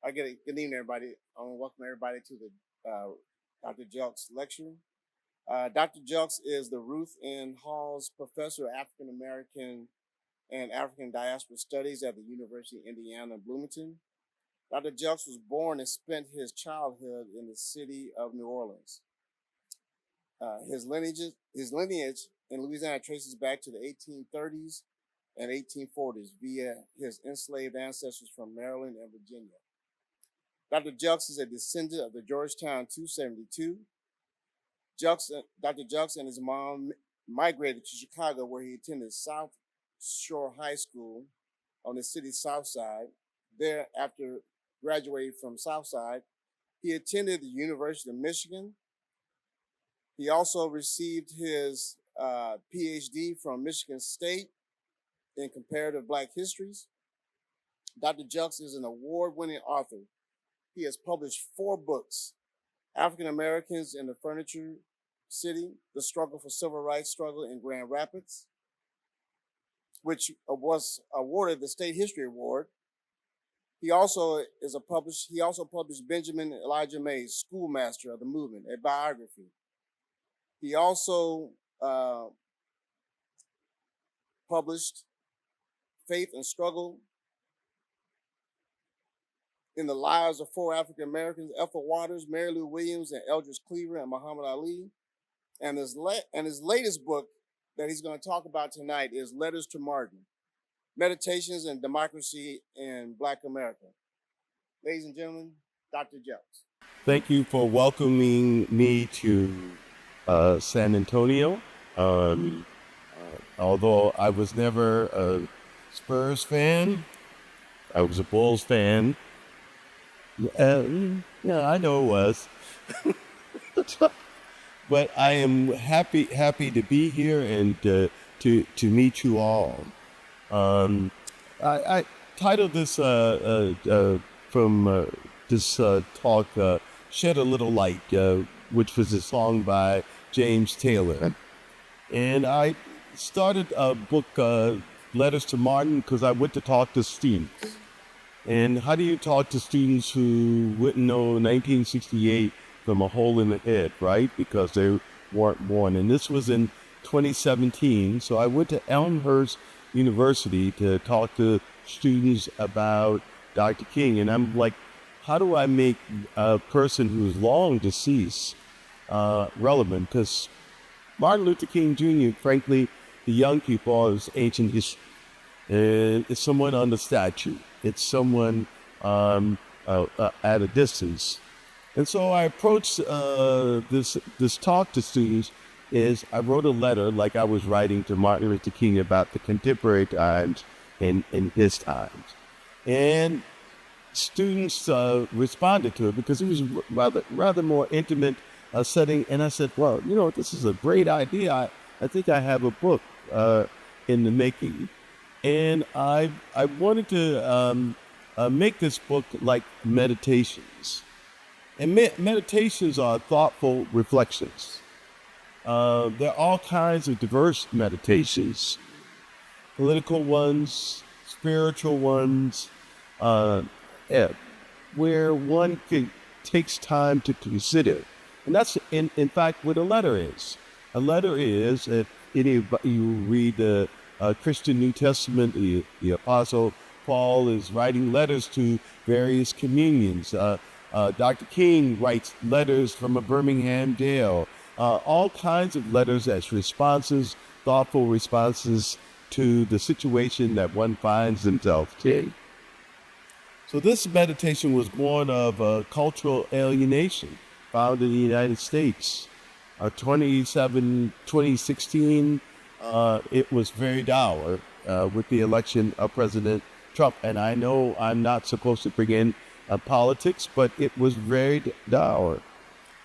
Good evening, everybody. I want to welcome everybody to the Dr. Jelks lecture. Dr. Jelks is the Ruth N. Halls Professor of African American and African Diaspora Studies at the University of Indiana Bloomington. Dr. Jelks was born and spent his childhood in the city of New Orleans. His lineage in Louisiana traces back to the 1830s and 1840s via his enslaved ancestors from Maryland and Virginia. Dr. Jelks is a descendant of the Georgetown 272. Dr. Jelks and his mom migrated to Chicago, where he attended South Shore High School on the city's south side. There, after graduating from Southside, he attended the University of Michigan. He also received his PhD from Michigan State in comparative Black histories. Dr. Jelks is an award-winning author. He has published 4 books: African Americans in the Furniture City, The Struggle for Civil Rights Struggle in Grand Rapids, which was awarded the State History Award. He also published Benjamin Elijah May's Schoolmaster of the Movement, a biography. He also published Faith and Struggle in the Lives of 4 African Americans: Ethel Waters, Mary Lou Williams, and Eldridge Cleaver, and Muhammad Ali. And his latest book that he's going to talk about tonight is Letters to Martin: Meditations and Democracy in Black America. Ladies and gentlemen, Dr. Jelks. Thank you for welcoming me to San Antonio. Although I was never a Spurs fan, I was a Bulls fan. Yeah, I know it was. But I am happy to be here and to meet you all. I titled this from this talk, Shed a Little Light, which was a song by James Taylor. And I started a book, Letters to Martin, because I went to talk to students. And how do you talk to students who wouldn't know 1968 from a hole in the head, right? Because they weren't born. And this was in 2017. So I went to Elmhurst University to talk to students about Dr. King. And I'm like, how do I make a person who's long deceased relevant? Because Martin Luther King Jr., frankly, the young people is ancient history. It's someone on the statue. It's someone at a distance. And so I approached this talk to students is I wrote a letter like I was writing to Martin Luther King about the contemporary times and his times. And students responded to it because it was rather more intimate setting. And I said, well, this is a great idea. I think I have a book in the making. And I wanted to make this book like meditations. And meditations are thoughtful reflections. There are all kinds of diverse meditations, political ones, spiritual ones, where one takes time to consider. And that's, in fact, what a letter is. A letter is, if you read the Christian New Testament, the Apostle Paul is writing letters to various communions. Dr. King writes letters from a Birmingham jail. All kinds of letters as responses, thoughtful responses to the situation that one finds himself in. So this meditation was born of cultural alienation found in the United States. 2016, it was very dour with the election of President Trump. And I know I'm not supposed to bring in politics, but it was very dour.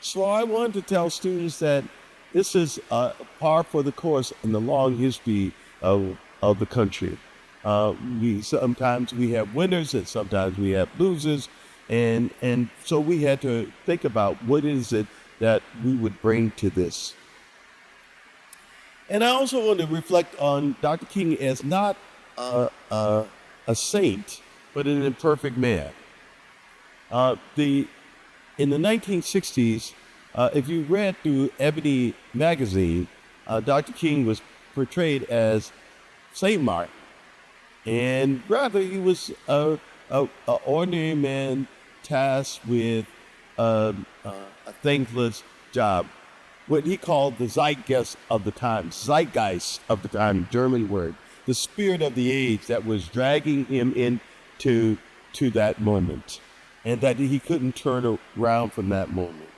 So I wanted to tell students that this is par for the course in the long history of the country. Sometimes we have winners and sometimes we have losers. And so we had to think about what is it that we would bring to this. And I also want to reflect on Dr. King as not a saint, but an imperfect man. In the 1960s, if you read through Ebony magazine, Dr. King was portrayed as Saint Martin, and rather he was a ordinary man tasked with a thankless job, what he called the zeitgeist of the time, German word, the spirit of the age that was dragging him into that moment, and that he couldn't turn around from that moment.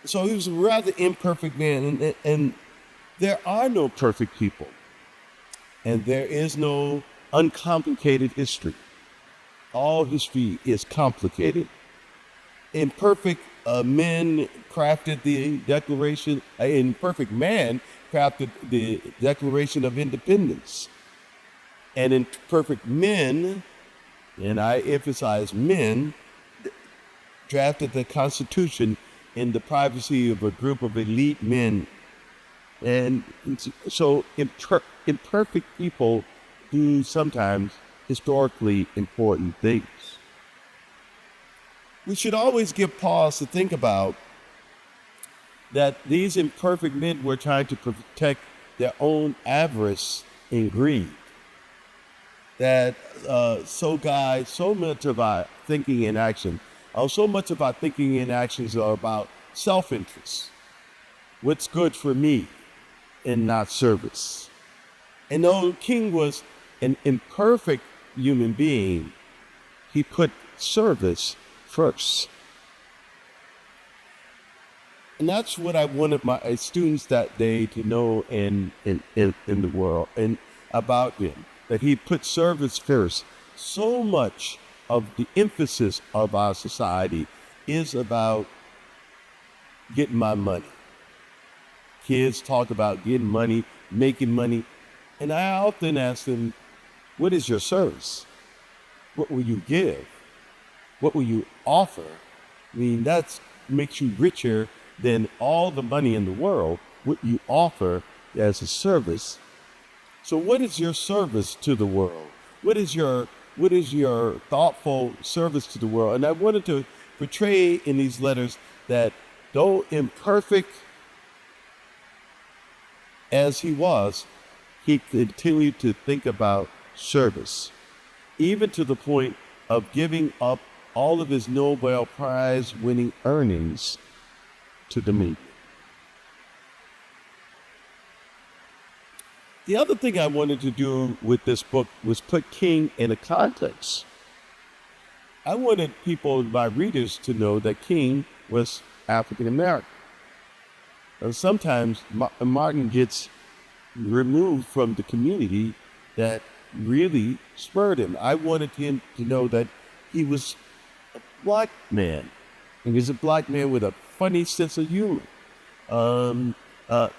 So he was a rather imperfect man, and there are no perfect people, and there is no uncomplicated history. All history is complicated. Imperfect men crafted the Declaration, imperfect man crafted the Declaration of Independence. And imperfect men, and I emphasize men, drafted the Constitution in the privacy of a group of elite men. And so imperfect people do sometimes historically important things. We should always give pause to think about that these imperfect men were trying to protect their own avarice and greed. That so much of our thinking and action, so much of our thinking and actions are about self-interest. What's good for me and not service. And though King was an imperfect human being, he put service first. And that's what I wanted my students that day to know in the world and about him, that he put service first. So much of the emphasis of our society is about getting my money. Kids talk about getting money, making money. And I often ask them, what is your service? What will you give? What will you offer? I mean, that makes you richer than all the money in the world, what you offer as a service. So what is your service to the world? What is your thoughtful service to the world? And I wanted to portray in these letters that though imperfect as he was, he continued to think about service, even to the point of giving up all of his Nobel Prize winning earnings to the media. The other thing I wanted to do with this book was put King in a context. I wanted people, my readers, to know that King was African American. Sometimes Martin gets removed from the community that really spurred him. I wanted him to know that he was a black man. He was a black man with a funny sense of humor.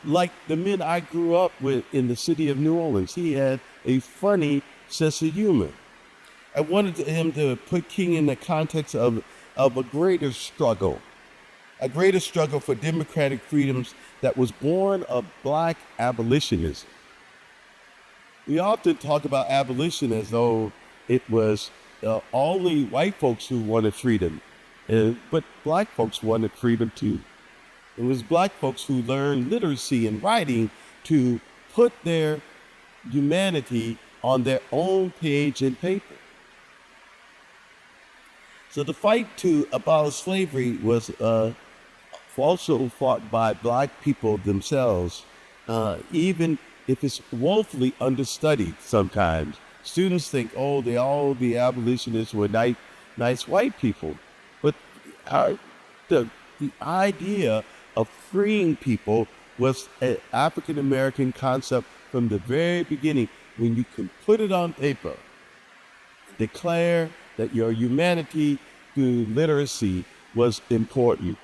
Like the men I grew up with in the city of New Orleans, he had a funny sense of humor. I wanted him to put King in the context of a greater struggle for democratic freedoms that was born of black abolitionism. We often talk about abolition as though it was only white folks who wanted freedom, but black folks wanted freedom too. It was black folks who learned literacy and writing to put their humanity on their own page and paper. So the fight to abolish slavery was also fought by black people themselves, even if it's woefully understudied sometimes. Students think, all the abolitionists were nice white people. But the idea of freeing people was an African American concept from the very beginning. When you can put it on paper, declare that your humanity through literacy was important.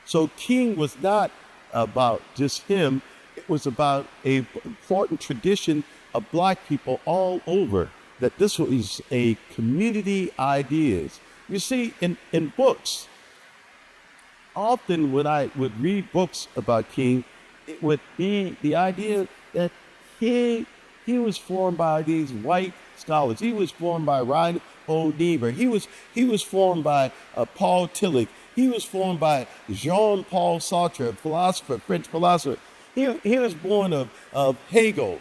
So King was not about just him. It was about an important tradition of black people all over, that this was a community ideas. You see, in books, often when I would read books about King, it would be the idea that he was formed by these white scholars. He was formed by O. Niebuhr. He was formed by Paul Tillich. He was formed by Jean-Paul Sartre, philosopher, French philosopher. He was born of Hegel.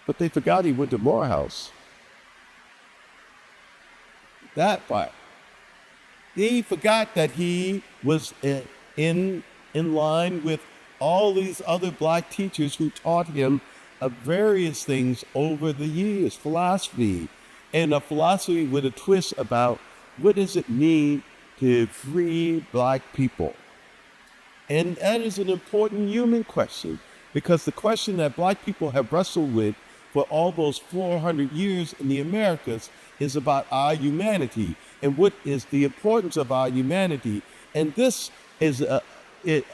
But they forgot he went to Morehouse. That part. He forgot that he was in line with all these other black teachers who taught him various things over the years, philosophy, and a philosophy with a twist about what does it mean to free black people. And that is an important human question, because the question that black people have wrestled with for all those 400 years in the Americas is about our humanity and what is the importance of our humanity. And this is,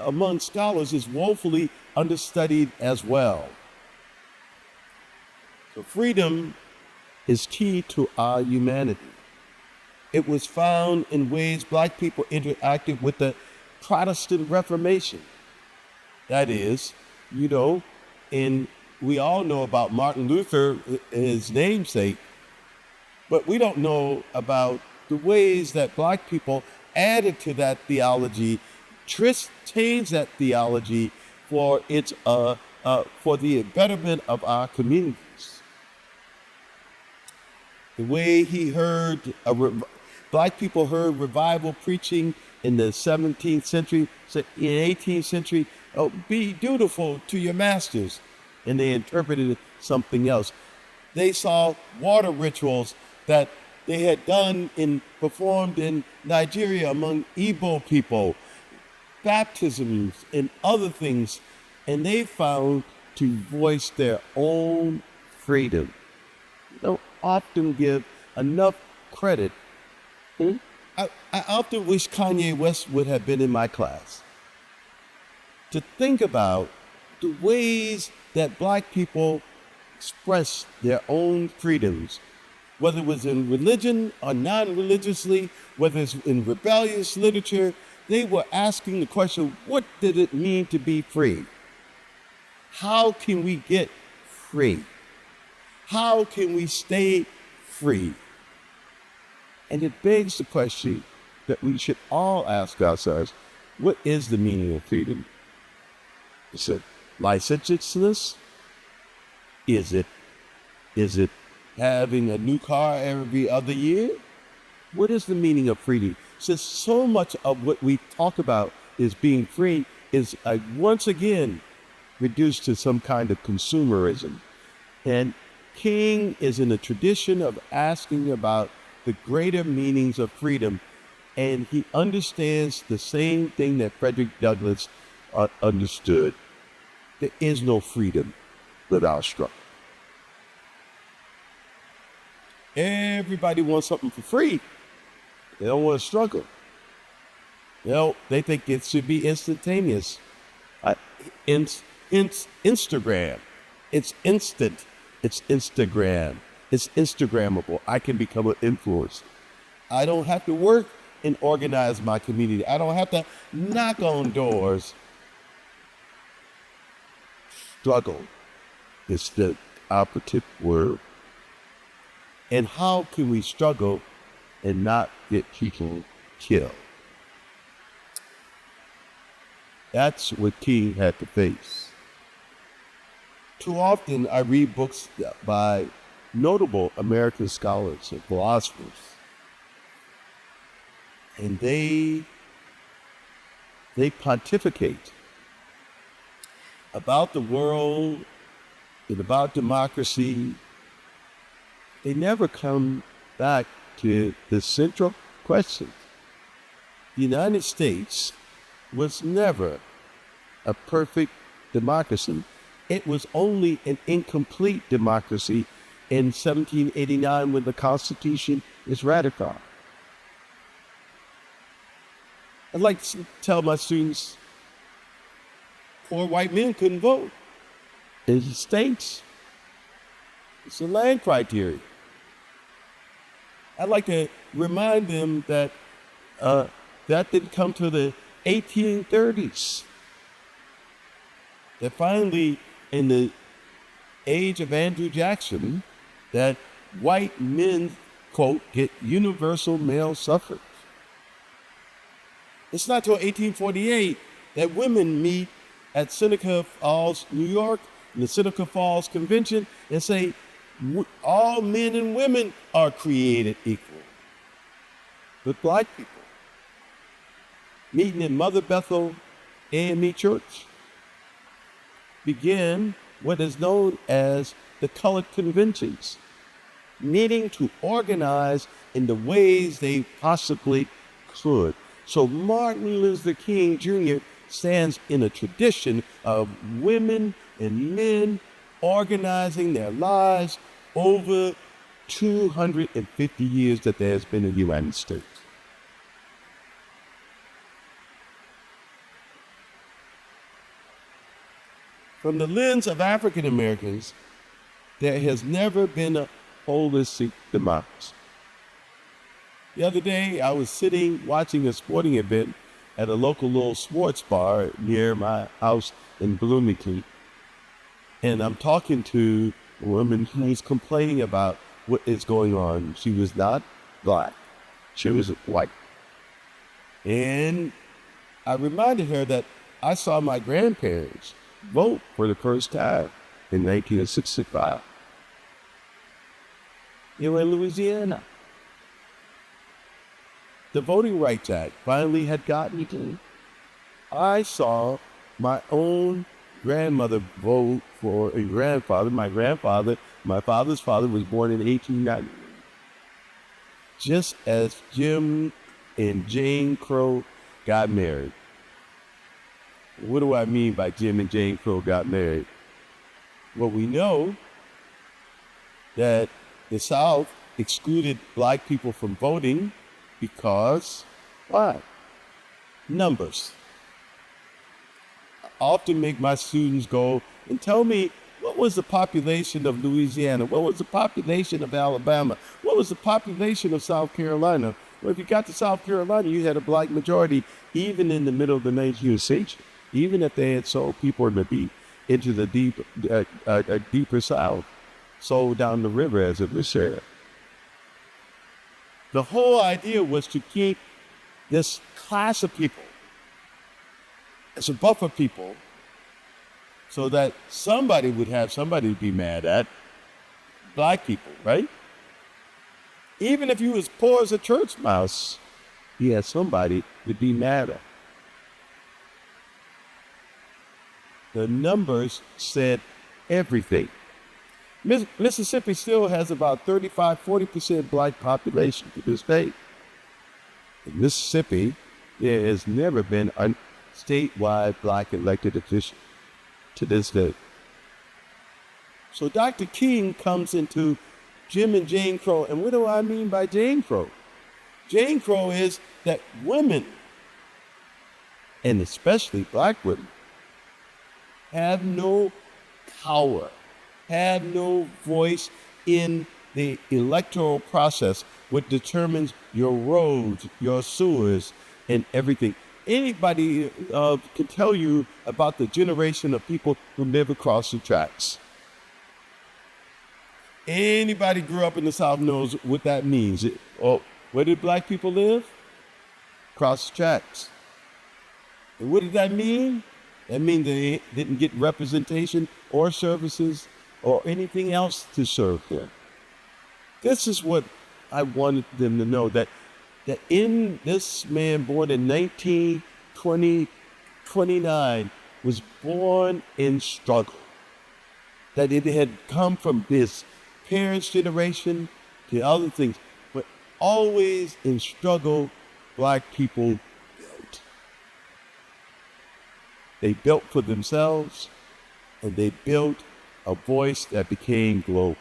among scholars, is woefully understudied as well. So freedom is key to our humanity. It was found in ways black people interacted with the Protestant Reformation. That is, and we all know about Martin Luther, his namesake, but we don't know about the ways that black people added to that theology, changed that theology for its for the betterment of our communities. The way he heard black people heard revival preaching in the 17th century, in the 18th century, be dutiful to your masters, and they interpreted something else. They saw water rituals that they had done performed in Nigeria among Igbo people, baptisms and other things, and they found to voice their own freedom. They don't often give enough credit. I often wish Kanye West would have been in my class to think about the ways that black people express their own freedoms, whether it was in religion or non-religiously, whether it's in rebellious literature. They were asking the question, what did it mean to be free? How can we get free? How can we stay free? And it begs the question that we should all ask ourselves, what is the meaning of freedom? Is it licentiousness? Is it having a new car every other year? What is the meaning of freedom? Since so much of what we talk about is being free is once again reduced to some kind of consumerism. And King is in a tradition of asking about the greater meanings of freedom, and he understands the same thing that Frederick Douglass understood. There is no freedom without struggle. Everybody wants something for free. They don't want to struggle. They think it should be instantaneous. Instagram. It's instant. It's Instagram. It's Instagrammable. I can become an influencer. I don't have to work and organize my community. I don't have to knock on doors. Struggle is the operative word. And how can we struggle and not get people killed? That's what King had to face. Too often I read books by notable American scholars and philosophers, and they pontificate about the world and about democracy. They never come back to the central question. The United States was never a perfect democracy. It was only an incomplete democracy in 1789 when the Constitution is ratified. I'd like to tell my students, poor white men couldn't vote in the states. It's a land criteria. I'd like to remind them that that didn't come to the 1830s. That finally, in the age of Andrew Jackson, that white men, quote, get universal male suffrage. It's not till 1848 that women meet at Seneca Falls, New York, in the Seneca Falls Convention, and say, all men and women are created equal. But black people, meeting in Mother Bethel AME Church, began what is known as the Colored Conventions, needing to organize in the ways they possibly could. So Martin Luther King Jr. stands in a tradition of women and men organizing their lives over 250 years that there has been in the United States. From the lens of African Americans, there has never been a holistic democracy. The other day, I was sitting watching a sporting event at a local little sports bar near my house in Bloomington, and I'm talking to a woman who was complaining about what is going on. She was not black. She was white. And I reminded her that I saw my grandparents vote for the first time in 1965. They were in Louisiana. The Voting Rights Act finally had gotten to. I saw my own grandmother vote for a grandfather. My father's father was born in 1890. Just as Jim and Jane Crow got married. What do I mean by Jim and Jane Crow got married? Well, we know that the South excluded black people from voting because, why? Numbers. I often make my students go and tell me, what was the population of Louisiana? What was the population of Alabama? What was the population of South Carolina? Well, if you got to South Carolina, you had a black majority, even in the middle of the 19th century. Even if they had sold people into the deeper South, sold down the river, as it was said. The whole idea was to keep this class of people as a buffer people so that somebody would have somebody to be mad at, black people, right? Even if you was poor as a church mouse, he had somebody to be mad at. The numbers said everything. Mississippi still has about 35-40% black population to this day. In Mississippi, there has never been a statewide black elected official to this day. So Dr. King comes into Jim and Jane Crow, and what do I mean by Jane Crow? Jane Crow is that women, and especially black women, have no power, have no voice in the electoral process, which determines your roads, your sewers, and everything. Anybody can tell you about the generation of people who live across the tracks. Anybody grew up in the South knows what that means. Where did black people live? Across the tracks. And what did that mean? That means they didn't get representation or services or anything else to serve them. This is what I wanted them to know, that in this man born in 1929 was born in struggle, that it had come from this parents' generation to other things, but always in struggle, black people built. They built for themselves, and they built a voice that became global.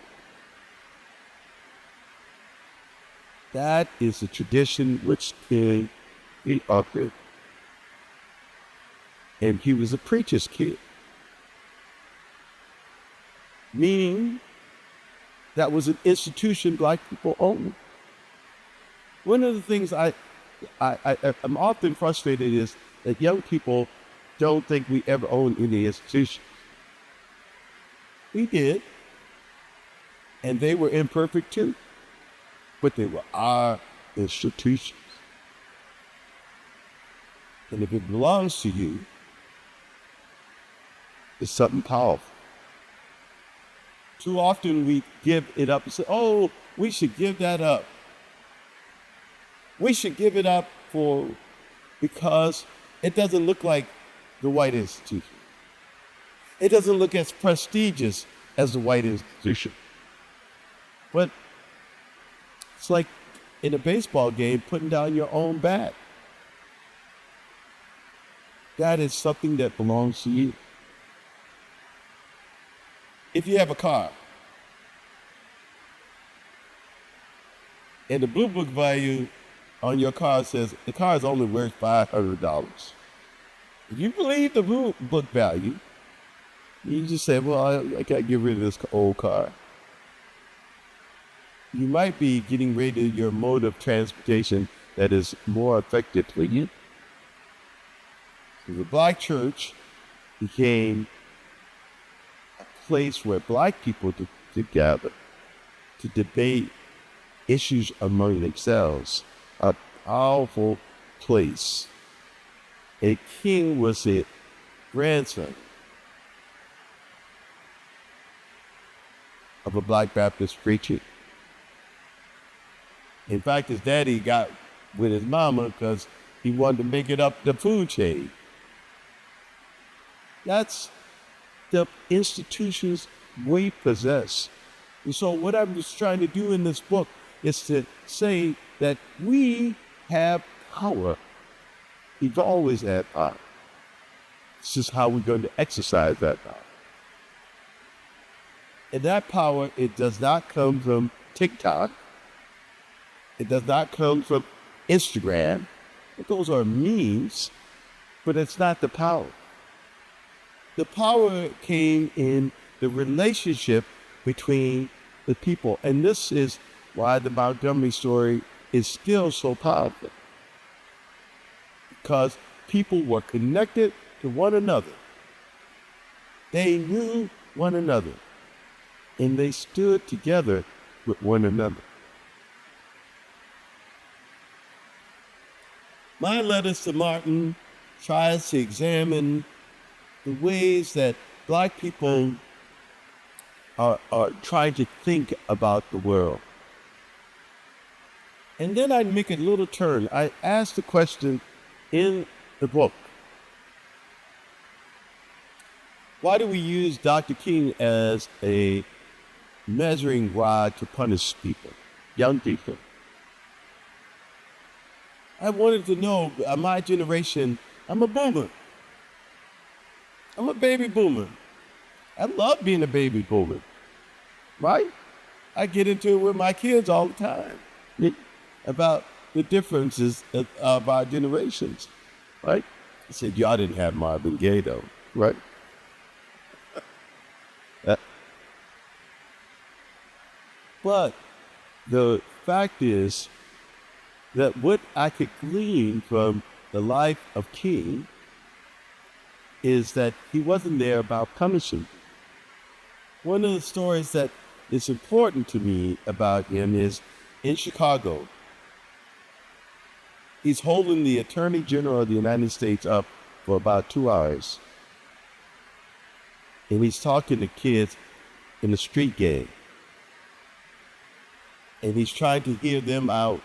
That is the tradition which King he uttered. And he was a preacher's kid. Meaning, that was an institution black people owned. One of the things I'm often frustrated is that young people don't think we ever owned any institution. We did. And they were imperfect too, but they were our institutions. And if it belongs to you, it's something powerful. Too often we give it up and say, oh, we should give that up. We should give it up because it doesn't look like the white institution. It doesn't look as prestigious as the white institution. But it's like in a baseball game, putting down your own bat. That is something that belongs to you. If you have a car, and the Blue Book value on your car says the car is only worth $500. If you believe the Blue Book value, you just say, well, I got to get rid of this old car. You might be getting rid of your mode of transportation that is more effective for you. So the Black church became a place where Black people to gather, to debate issues among themselves, a powerful place. A king was a grandson of a Black Baptist preacher. In fact, his daddy got with his mama because he wanted to make it up the food chain. That's the institutions we possess. And so what I'm just trying to do in this book is to say that we have power. We've always had power. It's just how we're going to exercise that power. And that power, it does not come from TikTok. It does not come from Instagram. Those are means, but it's not the power. The power came in the relationship between the people. And this is why the Montgomery story is still so powerful. Because people were connected to one another. They knew one another. And they stood together with one another. My letters to Martin tries to examine the ways that Black people are trying to think about the world. And then I make a little turn. I ask the question in the book, why do we use Dr. King as a measuring rod to punish people, young people? I wanted to know, my generation, I'm a boomer. I'm a baby boomer. I love being a baby boomer, right? I get into it with my kids all the time about the differences of our generations, right? I said, y'all didn't have Marvin Gaye though, right? But the fact is that what I could glean from the life of King is that he wasn't there about punishing. One of the stories that is important to me about him is in Chicago. He's holding the Attorney General of the United States up for about 2 hours. And he's talking to kids in the street gang. And he's trying to hear them out,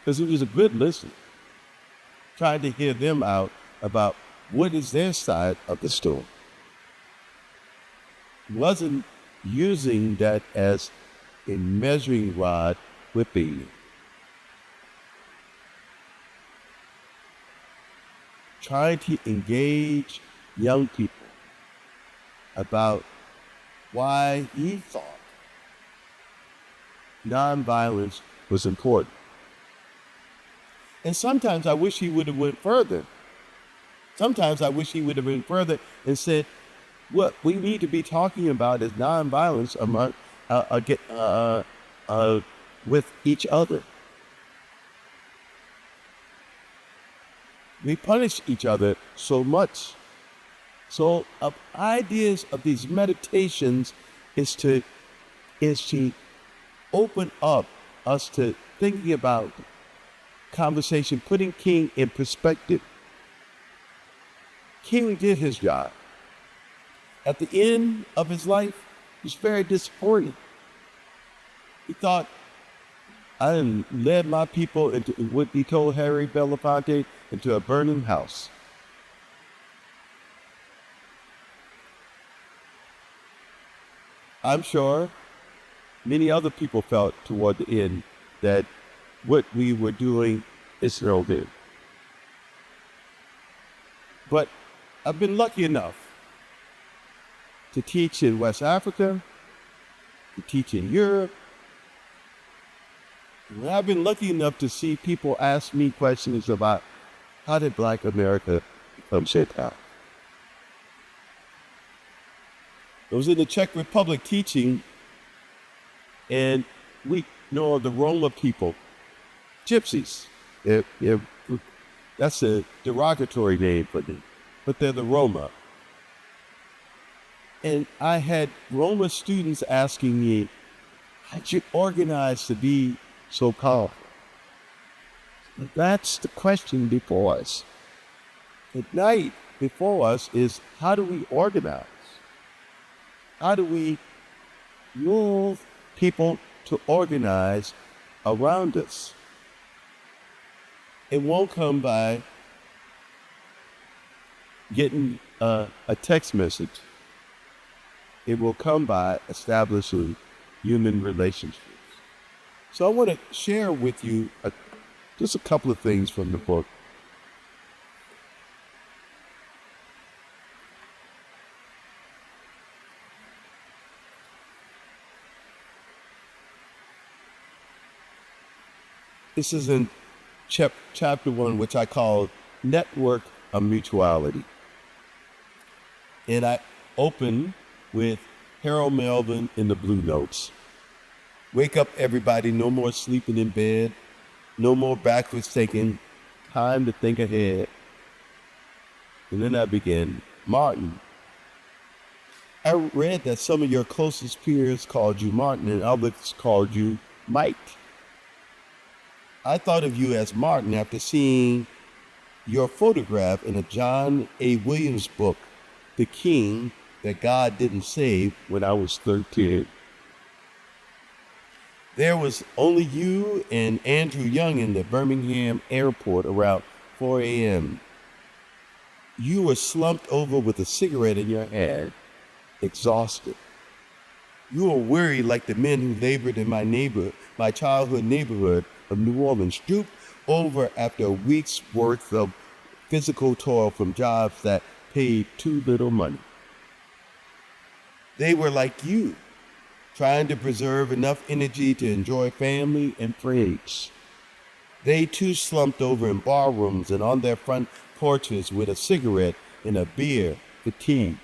because he was a good listener, trying to hear them out about what is their side of the story. He wasn't using that as a measuring rod whipping you. Trying to engage young people about why he thought nonviolence was important. And sometimes I wish he would have went further. Sometimes I wish he would have went further and said, what we need to be talking about is nonviolence among, with each other. We punish each other so much. So ideas of these meditations is to opened up us to thinking about conversation, putting King in perspective. King did his job. At the end of his life, he was very disappointed. He thought, I led my people into what he told Harry Belafonte, into a burning house. I'm sure many other people felt toward the end that what we were doing, Israel did. But I've been lucky enough to teach in West Africa, to teach in Europe. And I've been lucky enough to see people ask me questions about how did Black America become shaped out. I was in the Czech Republic teaching, and we know the Roma people, gypsies. That's a derogatory name for them, but they're the Roma. And I had Roma students asking me, how'd you organize to be so powerful? That's the question before us. The night before us is, how do we organize? How do we move people to organize around us? It won't come by getting a text message. It will come by establishing human relationships. So I want to share with you just a couple of things from the book. This is in chapter 1, which I call Network of Mutuality. And I open with Harold Melvin in the Blue Notes. Wake up, everybody, no more sleeping in bed, no more backwards thinking, time to think ahead. And then I begin, Martin. I read that some of your closest peers called you Martin and others called you Mike. I thought of you as Martin after seeing your photograph in a John A. Williams book, The King That God Didn't Save, when I was 13. There was only you and Andrew Young in the Birmingham airport around 4 a.m. You were slumped over with a cigarette in your hand, exhausted. You were weary like the men who labored in my childhood neighborhood of New Orleans, drooped over after a week's worth of physical toil from jobs that paid too little money. They were like you, trying to preserve enough energy to enjoy family and friends. They too slumped over in bar rooms and on their front porches with a cigarette and a beer, fatigued.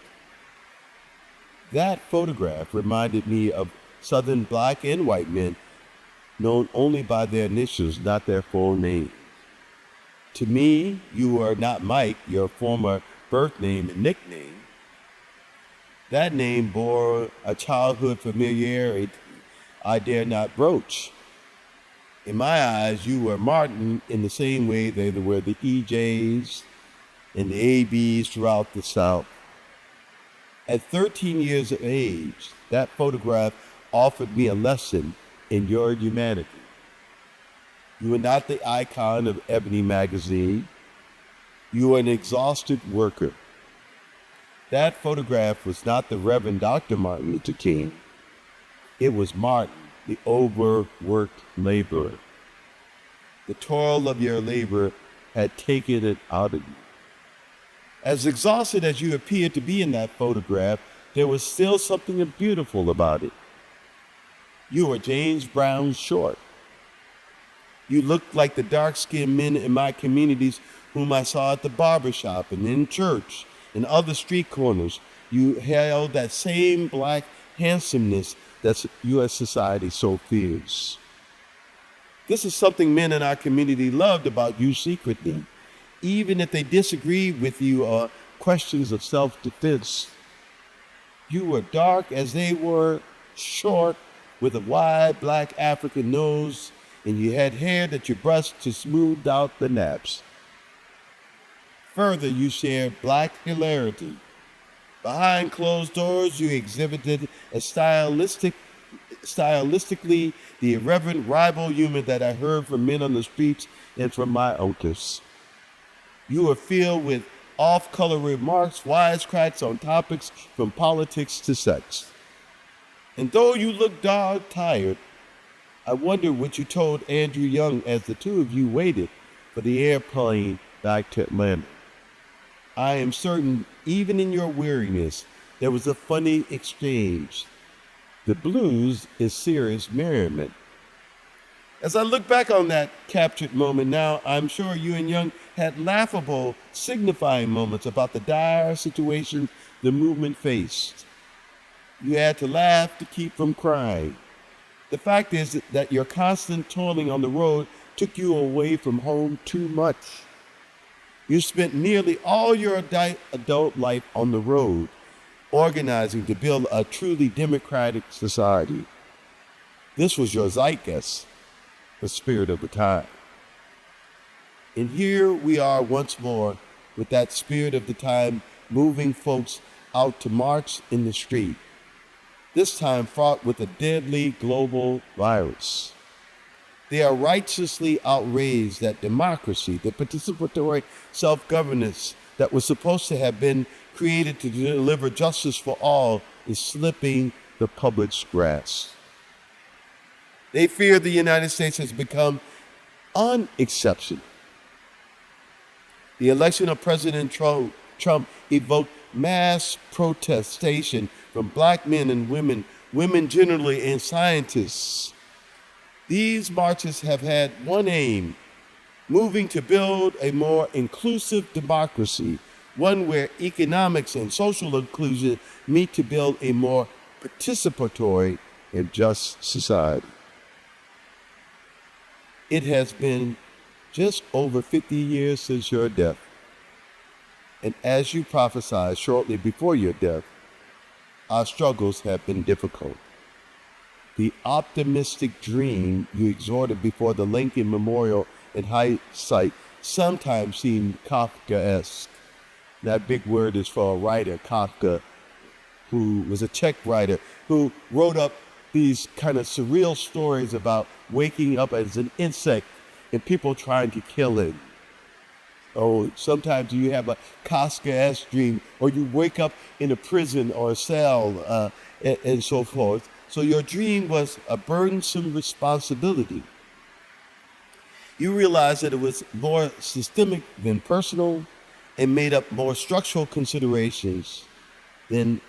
That photograph reminded me of Southern black and white men known only by their initials, not their full name. To me, you are not Mike, your former birth name and nickname. That name bore a childhood familiarity I dare not broach. In my eyes, you were Martin in the same way they were the EJs and the ABs throughout the South. At 13 years of age, that photograph offered me a lesson in your humanity. You are not the icon of Ebony magazine. You are an exhausted worker. That photograph was not the Reverend Dr. Martin Luther King. It was Martin, the overworked laborer. The toil of your labor had taken it out of you. As exhausted as you appeared to be in that photograph, there was still something beautiful about it. You were James Brown short. You looked like the dark-skinned men in my communities whom I saw at the barbershop and in church and other street corners. You held that same black handsomeness that U.S. society so fears. This is something men in our community loved about you secretly, even if they disagreed with you on questions of self-defense. You were dark as they were, short with a wide black African nose, and you had hair that you brushed to smooth out the naps. Further, you shared black hilarity. Behind closed doors, you exhibited a stylistically the irreverent rival humor that I heard from men on the streets and from my uncles. You were filled with off-color remarks, wisecracks on topics from politics to sex. And though you looked dog-tired, I wondered what you told Andrew Young as the two of you waited for the airplane back to Atlanta. I am certain, even in your weariness, there was a funny exchange. The blues is serious merriment. As I look back on that captured moment now, I'm sure you and Young had laughable, signifying moments about the dire situation the movement faced. You had to laugh to keep from crying. The fact is that your constant toiling on the road took you away from home too much. You spent nearly all your adult life on the road, organizing to build a truly democratic society. This was your zeitgeist, the spirit of the time. And here we are once more with that spirit of the time moving folks out to march in the street, this time fraught with a deadly global virus. They are righteously outraged that democracy, the participatory self-governance that was supposed to have been created to deliver justice for all, is slipping the public's grasp. They fear the United States has become unexceptional. The election of President Trump evoked mass protestation from black men and women generally, and scientists. These marches have had one aim: moving to build a more inclusive democracy, one where economics and social inclusion meet to build a more participatory and just society. It has been just over 50 years since your death, and as you prophesied shortly before your death, our struggles have been difficult. The optimistic dream you exhorted before the Lincoln Memorial in hindsight sometimes seemed Kafkaesque. That big word is for a writer, Kafka, who was a Czech writer, who wrote up these kind of surreal stories about waking up as an insect and people trying to kill him. Oh, sometimes you have a Kafkaesque dream, or you wake up in a prison or a cell, and so forth. So your dream was a burdensome responsibility. You realized that it was more systemic than personal, and made up more structural considerations than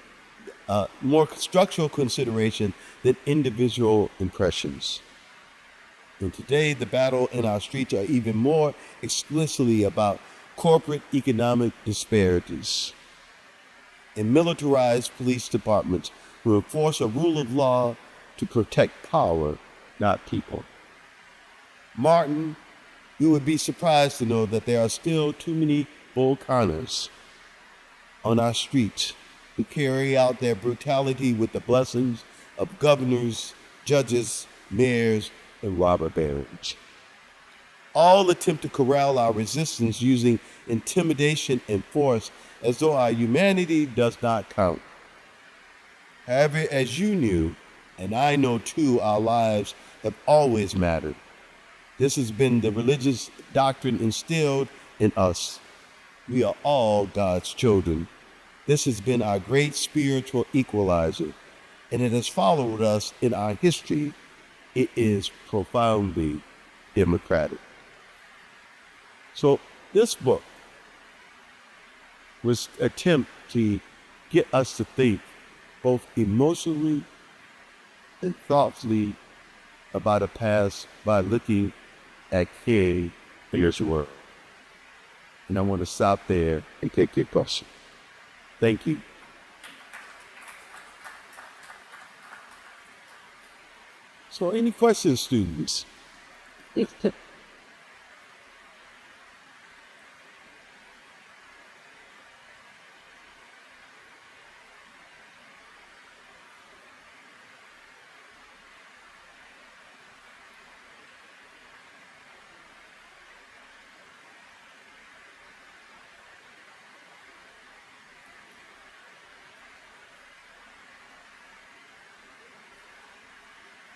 individual impressions. And today, the battle in our streets are even more explicitly about corporate economic disparities and militarized police departments who enforce a rule of law to protect power, not people. Martin, you would be surprised to know that there are still too many Bull Connors on our streets who carry out their brutality with the blessings of governors, judges, mayors, and robber barons. All attempt to corral our resistance using intimidation and force as though our humanity does not count. However, as you knew, and I know too, our lives have always mattered. This has been the religious doctrine instilled in us. We are all God's children. This has been our great spiritual equalizer, and it has followed us in our history. It is profoundly democratic. So this book was an attempt to get us to think both emotionally and thoughtfully about a past by looking at King Lear's world. And I want to stop there and take your question. Thank you. So any questions, students?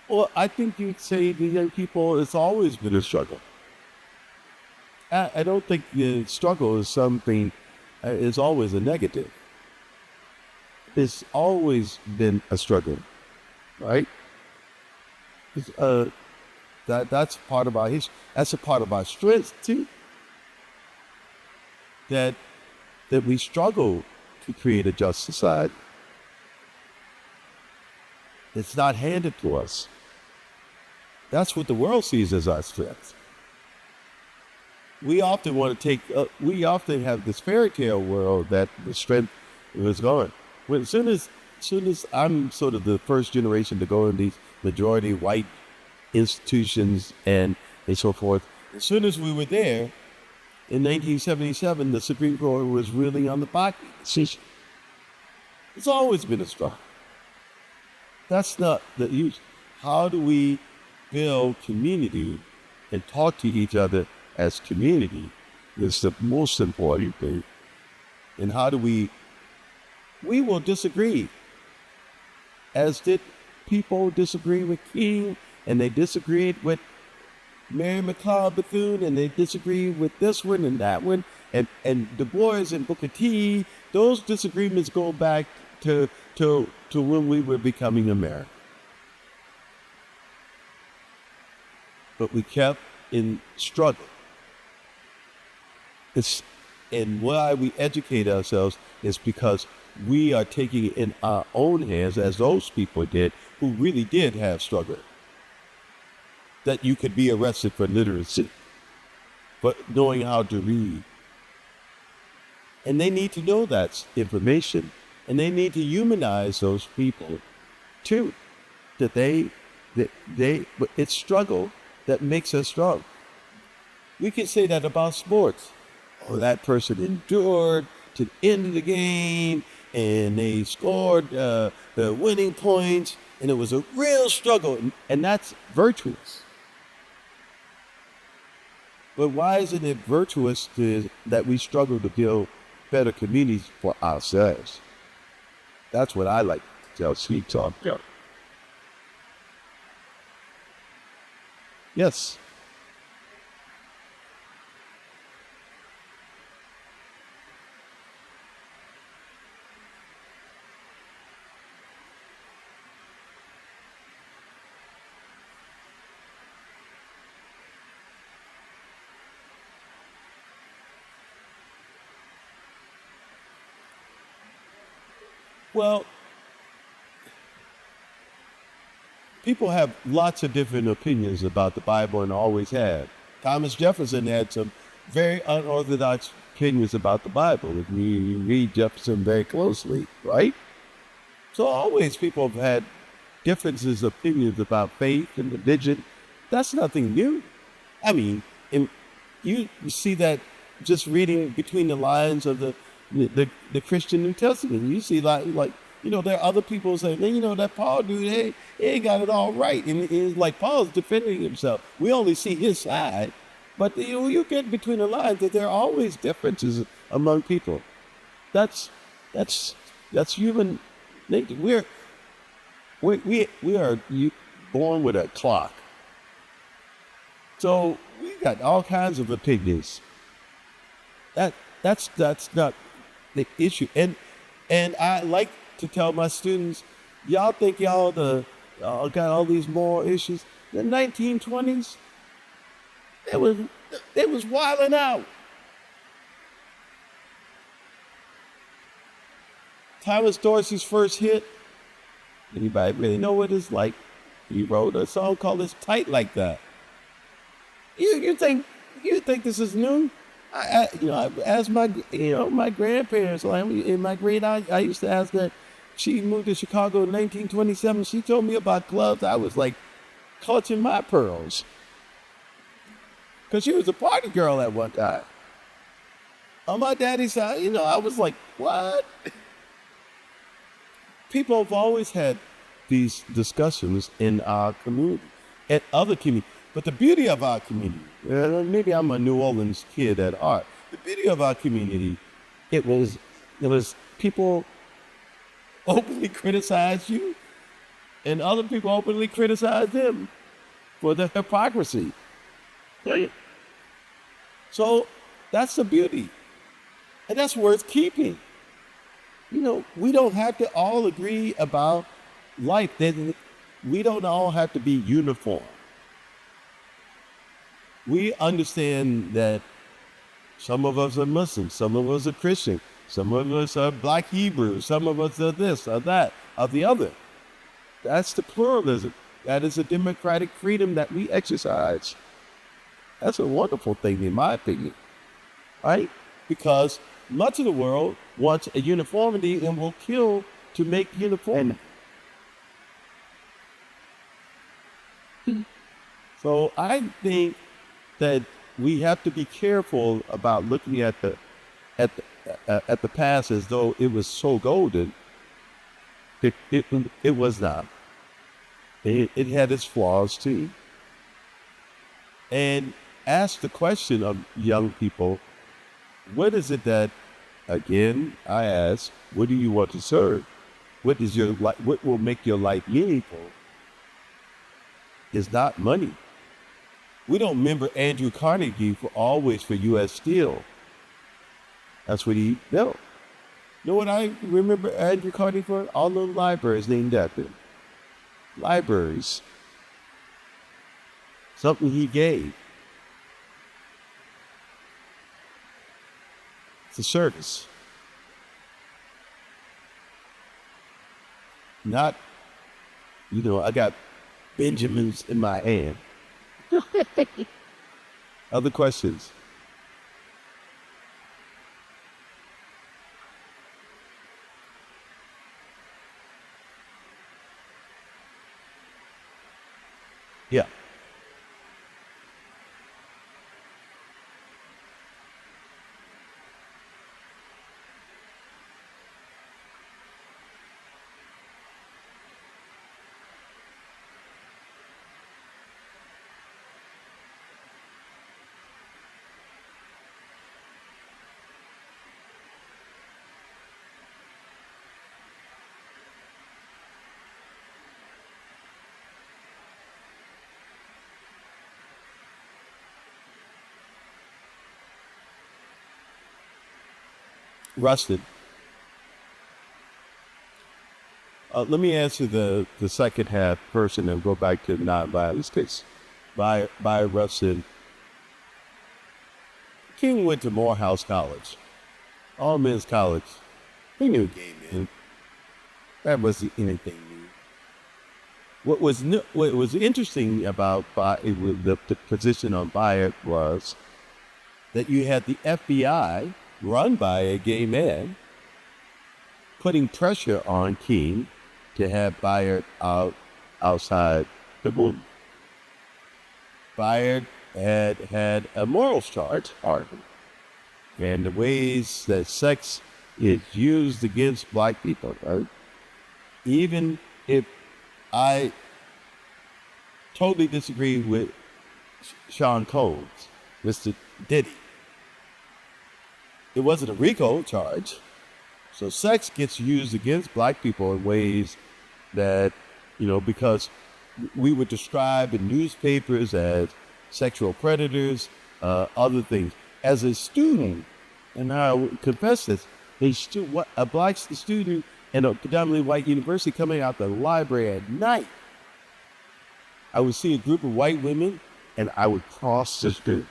Well, I think you'd say the young people, it's always been a struggle. I don't think the struggle is something, is always a negative. It's always been a struggle, right? It's, that's part of our history. That's a part of our strength too. That we struggle to create a just society. It's not handed to us. That's what the world sees as our strength. We often want to take. We often have this fairy tale world that the strength is gone. When as soon as I'm sort of the first generation to go in these majority white institutions and so forth, as soon as we were there in 1977, the Supreme Court was really on the back decision. It's always been a struggle. That's not the use. How do we build community and talk to each other as community is the most important thing. And how do we will disagree, as did people disagree with King, and they disagreed with Mary McLeod Bethune, and they disagreed with this one and that one, and Du Bois and Booker T. Those disagreements go back to when we were becoming America. But we kept in struggle. And why we educate ourselves is because we are taking it in our own hands, as those people did, who really did have struggle. That you could be arrested for literacy, but knowing how to read. And they need to know that information, and they need to humanize those people too. But it's struggle that makes us strong. We can say that about sports. Oh, that person endured to the end of the game, and they scored the winning points, and it was a real struggle, and that's virtuous. But why isn't it virtuous that we struggle to build better communities for ourselves? That's what I like to tell Sweet Talk. Yeah. Yes. Well, people have lots of different opinions about the Bible and always have. Thomas Jefferson had some very unorthodox opinions about the Bible, if you read Jefferson very closely, right? So always people have had differences of opinions about faith and religion. That's nothing new. I mean, you see that just reading between the lines of the Christian New Testament. You see like there are other people saying, that Paul dude, he ain't got it all right. And it's like Paul's defending himself. We only see his side. But you get between the lines that there are always differences among people. That's human nature. We are born with a clock. So we got all kinds of opinions. That's not the issue. And I like to tell my students, y'all think y'all got all these moral issues. The 1920s, it was wilding out. Thomas Dorsey's first hit, anybody really know what it's like? He wrote a song called "It's Tight Like That." You think this is new? I asked my grandparents. Like in my grade, I used to ask that. She moved to Chicago in 1927. She told me about clubs. I was like clutching my pearls, because she was a party girl at one time. On my daddy's side, I was like, what? People have always had these discussions in our community and other communities. But the beauty of our community, maybe I'm a New Orleans kid at heart. The beauty of our community, it was people openly criticize you, and other people openly criticize them for their hypocrisy. So that's the beauty, and that's worth keeping. We don't have to all agree about life. Then we don't all have to be uniform. We understand that some of us are Muslims, some of us are Christian, some of us are Black Hebrews, some of us are this, or that, or the other. That's the pluralism. That is a democratic freedom that we exercise. That's a wonderful thing, in my opinion, right? Because much of the world wants a uniformity and will kill to make uniformity. So I think that we have to be careful about looking at the past as though it was so golden. It was not. It had its flaws too. And ask the question of young people, what is it that, again, I ask, what do you want to serve? What will make your life meaningful? Is not money. We don't remember Andrew Carnegie for U.S. Steel. That's what he built. You know what I remember Andrew Carnegie for? All the libraries named after him. Libraries. Something he gave. It's a service. Not, I got Benjamins in my hand. Other questions? Yeah. Rusted. Let me answer the second half first and then go back to nonviolence case. By Rustin. King went to Morehouse College, all men's college. He knew gay men. That wasn't anything new. What was interesting about the position on Bayard was that you had the FBI run by a gay man putting pressure on King to have Bayard outside the room. Bayard had a morals charge on him, and the ways that sex is used against Black people, right? Even if I totally disagree with Sean Combs, Mr. Diddy, it wasn't a RICO charge. So sex gets used against Black people in ways that, because we were described in newspapers as sexual predators, other things. As a student, and I will confess this, a Black student in a predominantly white university coming out the library at night, I would see a group of white women and I would cross the street.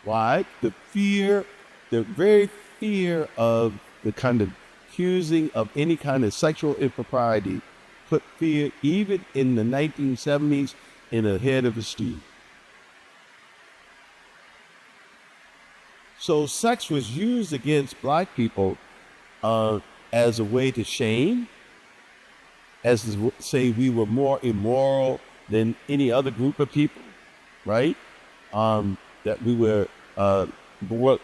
Why? The very fear of the kind of accusing of any kind of sexual impropriety put fear, even in the 1970s, in the head of a student. So sex was used against Black people as a way to shame, as to say we were more immoral than any other group of people, right? That we were more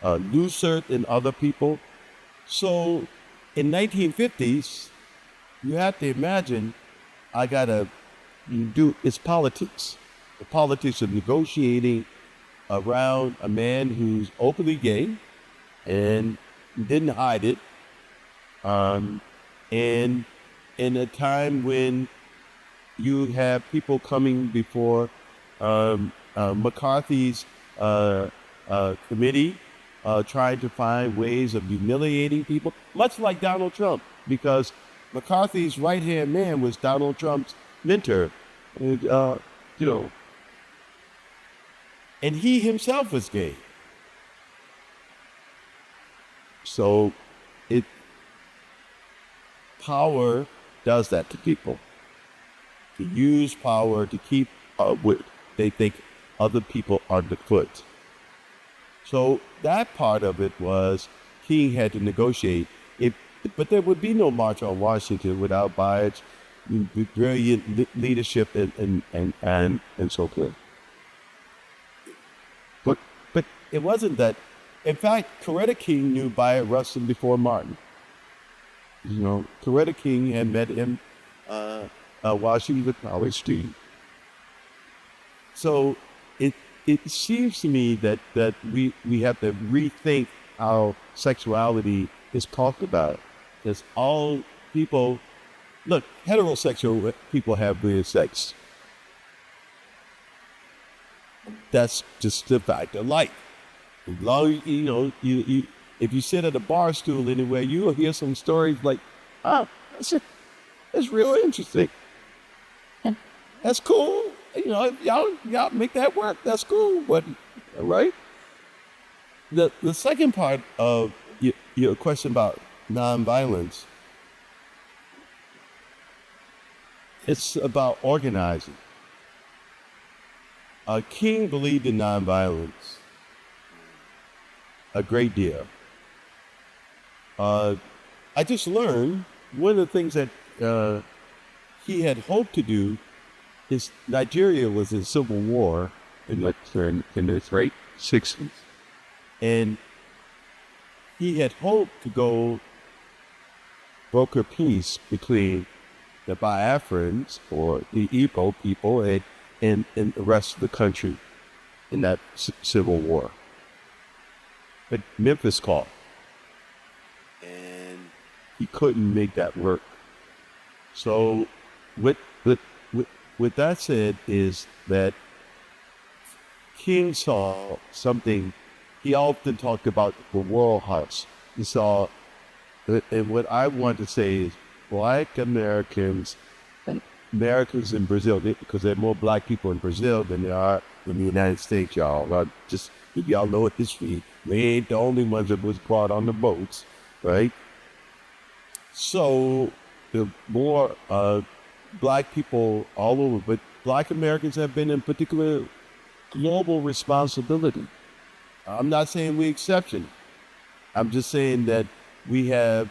looser than other people. So in 1950s, you have to imagine it's politics. The politics of negotiating around a man who's openly gay and didn't hide it, and in a time when you have people coming before McCarthy's committee, trying to find ways of humiliating people, much like Donald Trump, because McCarthy's right-hand man was Donald Trump's mentor. And, and he himself was gay. So power does that to people. To use power to keep what they think other people underfoot. So that part of it was King had to negotiate. But there would be no March on Washington without Bioch's brilliant leadership and so forth. But it wasn't that. In fact, Coretta King knew Bayard Rustin before Martin. Coretta King had met him while she was a college student. So it seems to me that we have to rethink how sexuality is talked about. Because all people, look, heterosexual people have weird sex. That's just the fact of life. As long as, you if you sit at a bar stool anywhere, you'll hear some stories like, that's real interesting. That's cool. If y'all make that work, that's cool. But right? The second part of your question about nonviolence, it's about organizing. King believed in nonviolence a great deal. I just learned one of the things that he had hoped to do is Nigeria was in civil war in the late 60s. And he had hoped to go broker peace between the Biafrans or the Igbo people and the rest of the country in that civil war. But Memphis called. And he couldn't make that work. So with that said is that King saw something. He often talked about the world house. He saw, and what I want to say is Black Americans in Brazil, because there are more Black people in Brazil than there are in the United States, y'all. Just if y'all know history, they ain't the only ones that was brought on the boats, right? So the more Black people all over, but Black Americans have been in particular global responsibility. I'm not saying we're exception. I'm just saying that we have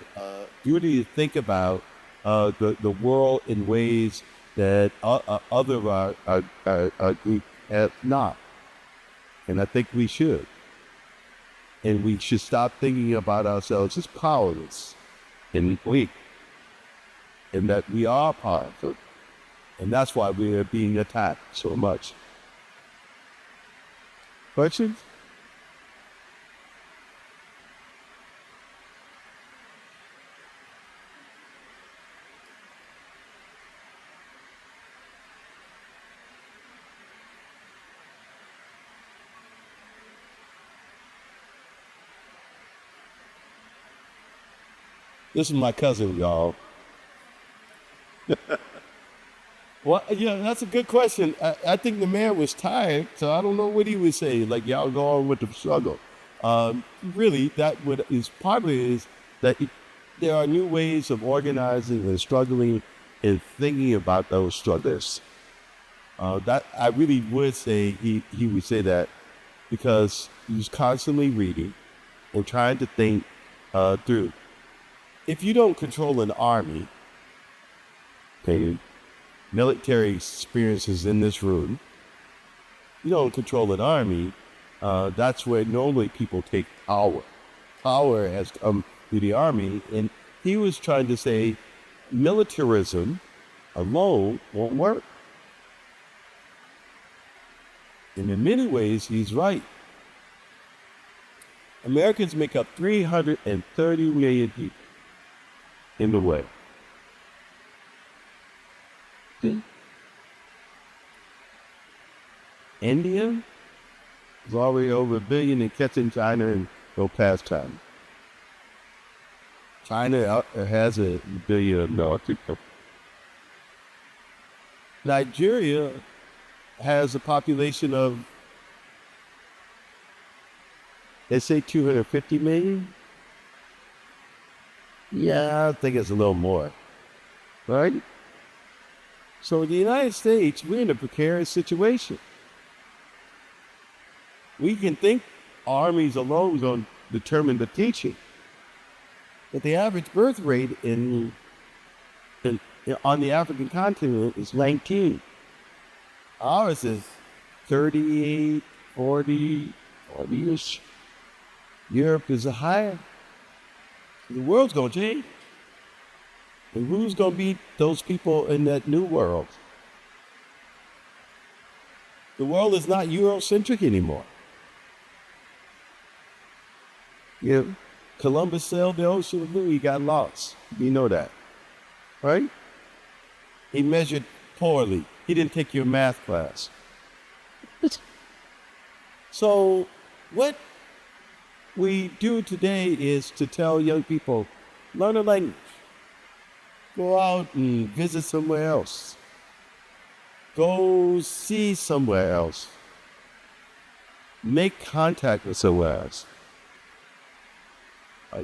duty to think about the world in ways that other groups have not. And I think we should. And we should stop thinking about ourselves as powerless and weak. And that we are powerful. And that's why we are being attacked so much. Questions? This is my cousin, y'all. Well, yeah, that's a good question. I think the man was tired, so I don't know what he would say. Like, y'all go on with the struggle. Really, that is partly is that there are new ways of organizing and struggling and thinking about those struggles. That I really would say he would say that because he's constantly reading and trying to think through. If you don't control an army, okay, military experiences in this room, you don't control an army, that's where normally people take power. Power has come to the army, and he was trying to say militarism alone won't work. And in many ways, he's right. Americans make up 330 million people in the West. India is already over 1 billion and catching China and go past China. China has a billion people. Nigeria has a population of, they say 250 million. Yeah, I think it's a little more, right? So in the United States, we're in a precarious situation. We can think armies alone going to determine the teaching, but the average birth rate on the African continent is 19. Ours is 38, 40, 40-ish. Europe is a higher. The world's going to change. And who's going to be those people in that new world? The world is not Eurocentric anymore. Columbus sailed the ocean of blue, he got lost. You know that, right? He measured poorly. He didn't take your math class. So what we do today is to tell young people, learn a language. Go out and visit somewhere else. Go see somewhere else. Make contact with somewhere else.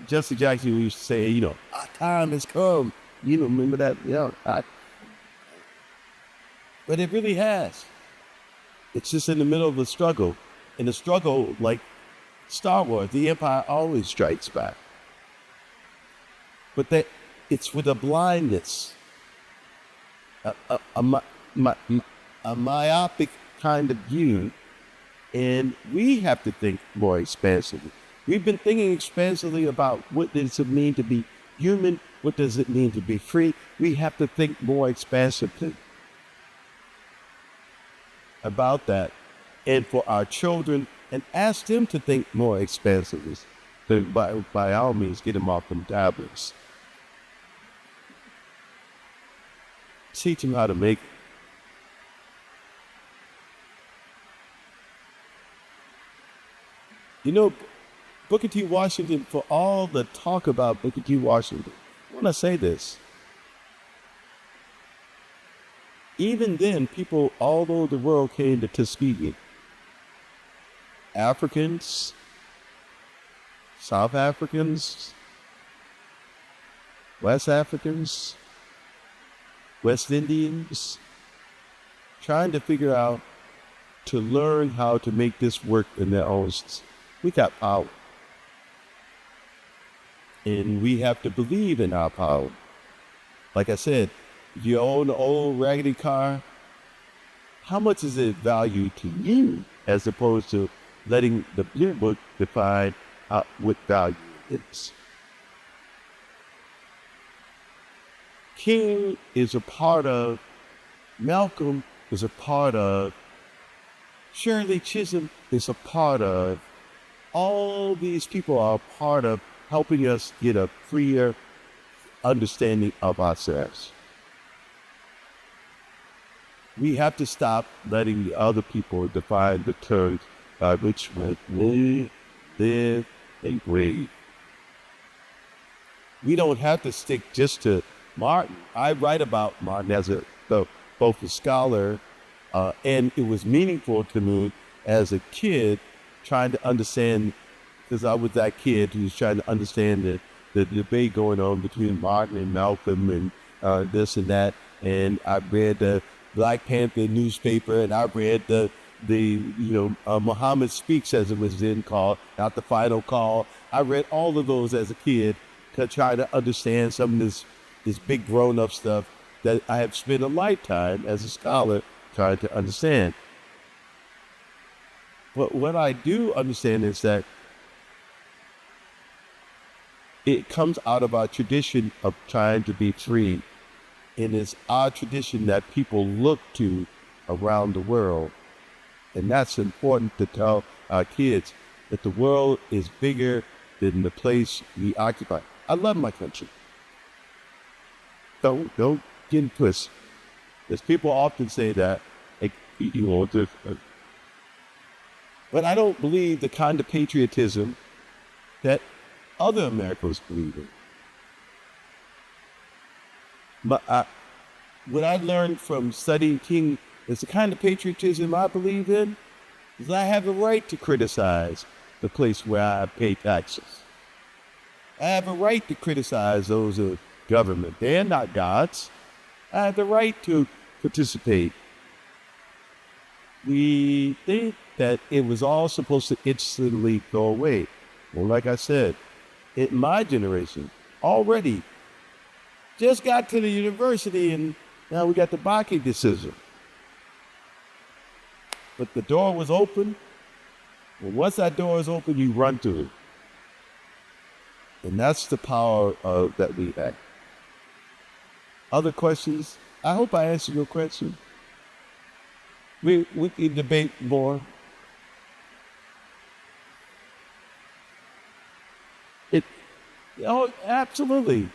Jesse Jackson used to say, our time has come. Remember that? But it really has. It's just in the middle of a struggle. And the struggle, like Star Wars, the Empire always strikes back. But it's with a blindness, a myopic kind of view. And we have to think more expansively. We've been thinking expansively about what does it mean to be human? What does it mean to be free? We have to think more expansively about that, and for our children, and ask them to think more expansively. By all means, get them off them tablets. Teach them how to make it. Booker T. Washington, for all the talk about Booker T. Washington, I want to say this. Even then, people all over the world came to Tuskegee. Africans, South Africans, West Africans, West Indians, trying to figure out to learn how to make this work in their own. We got power. And we have to believe in our power. Like I said, if you own an old raggedy car, how much is it valued to you as opposed to letting the Blue Book define what value it is? King is a part of, Malcolm is a part of, Shirley Chisholm is a part of. All these people are a part of helping us get a freer understanding of ourselves. We have to stop letting the other people define the terms by which we live and breathe. We don't have to stick just to Martin. I write about Martin as both a scholar, and it was meaningful to me as a kid trying to understand, because I was that kid who was trying to understand the debate going on between Martin and Malcolm and this and that. And I read the Black Panther newspaper, and I read the Muhammad Speaks, as it was then called, not the Final Call. I read all of those as a kid to try to understand some of this big grown-up stuff that I have spent a lifetime as a scholar trying to understand. But what I do understand is that it comes out of our tradition of trying to be free. And it's our tradition that people look to around the world. And that's important to tell our kids, that the world is bigger than the place we occupy. I love my country. Don't get in twist. Because people often say that, But I don't believe the kind of patriotism that other Americans believe in. But what I learned from studying King is the kind of patriotism I believe in is I have a right to criticize the place where I pay taxes. I have a right to criticize those of government. They're not gods. I have the right to participate. We think that it was all supposed to instantly go away. Well, like I said, in my generation, already just got to the university and now we got the Bakke decision. But the door was open. And once that door is open, you run to it. And that's the power that we have. Other questions? I hope I answered your question. We can debate more. Oh, absolutely.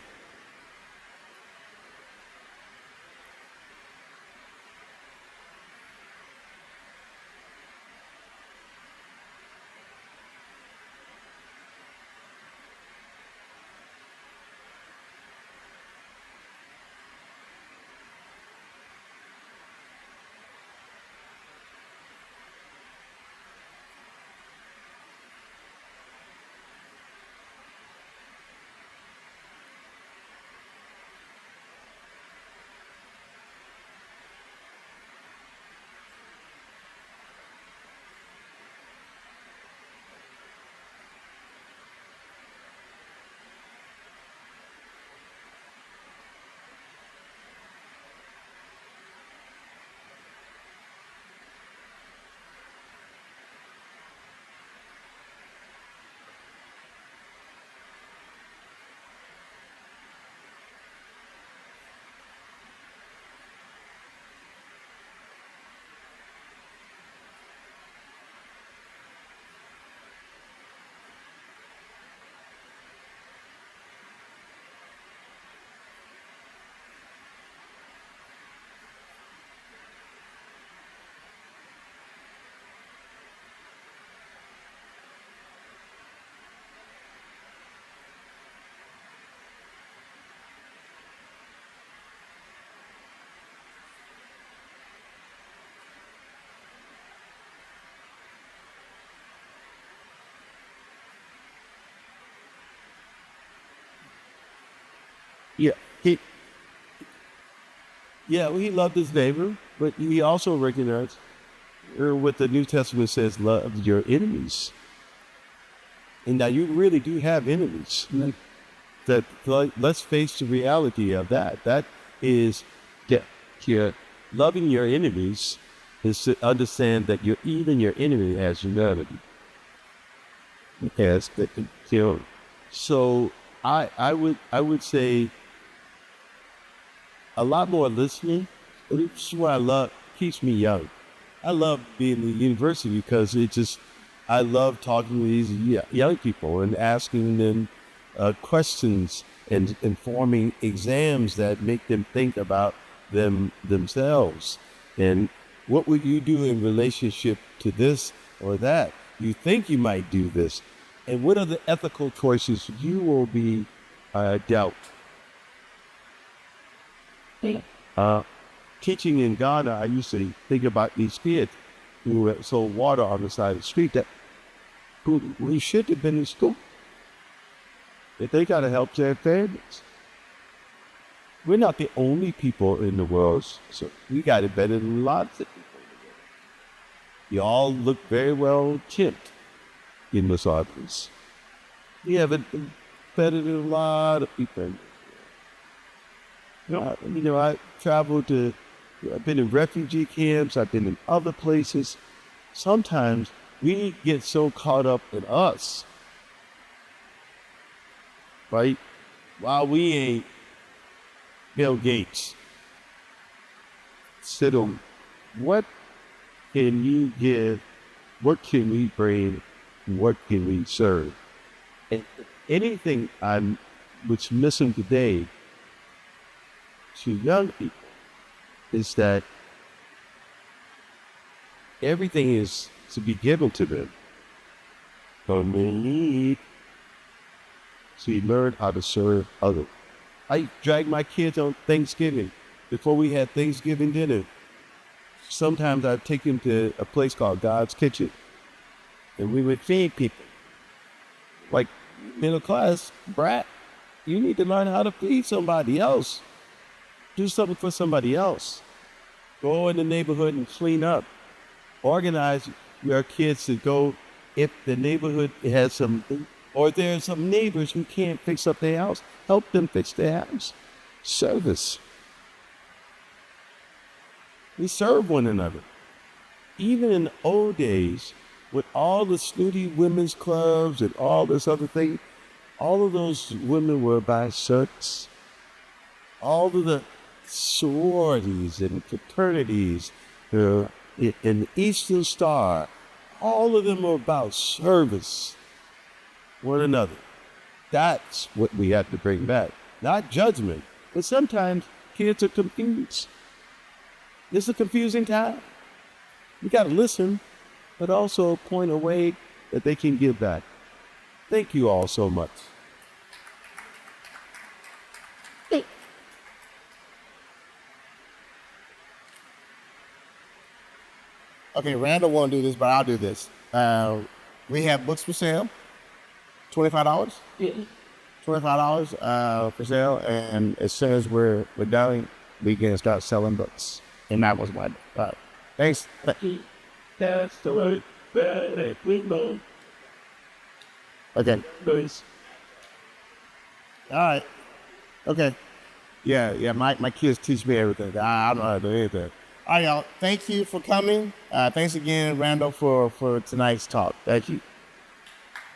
Yeah, he he loved his neighbor, but he also recognized what the New Testament says: love your enemies. And now you really do have enemies. Mm-hmm. That let's face the reality of that. That is, yeah, loving your enemies is to understand that even your enemy has humanity. Yes, so I would say a lot more listening. This is what I love. Keeps me young. I love being in the university because I love talking to these young people and asking them questions and forming exams that make them think about themselves. And what would you do in relationship to this or that? You think you might do this. And what are the ethical choices you will be dealt? Teaching in Ghana, I used to think about these kids who sold water on the side of the street who should have been in school. That they got to help their families. We're not the only people in the world, so we got it better than lots of people in the world. You all look very well chipped in Los Angeles. We have it better than a lot of people. I traveled to, I've been in refugee camps, I've been in other places. Sometimes we get so caught up in us, right? While we ain't Bill Gates. Sit on what can you give, what can we bring, what can we serve? And anything what's missing today to young people is that everything is to be given to them. Come and eat. So you learn how to serve others. I drag my kids on Thanksgiving. Before we had Thanksgiving dinner, sometimes I'd take them to a place called God's Kitchen, and we would feed people. Like, middle class brat, you need to learn how to feed somebody else. Do something for somebody else. Go in the neighborhood and clean up. Organize your kids to go if the neighborhood has something, or there are some neighbors who can't fix up their house, help them fix their house. Service. We serve one another. Even in the old days, with all the snooty women's clubs and all this other thing, all of those women were by shirts. All of the sororities and fraternities in the Eastern Star, all of them are about service one another. That's what we have to bring back. Not judgment, but sometimes kids are confused. This is a confusing time. You got to listen, but also point a way that they can give back. Thank you all so much. Okay, Randall won't do this, but I'll do this. We have books for sale, $25. Yeah. $25 for sale, and as soon as we're done, we can start selling books. And that was one. Thanks. That's the way that we know. Okay. Nice. All right. Okay. Yeah. My kids teach me everything. I don't know how to do anything. All right, y'all. Thank you for coming. Thanks again, Randall, for tonight's talk. Thank you.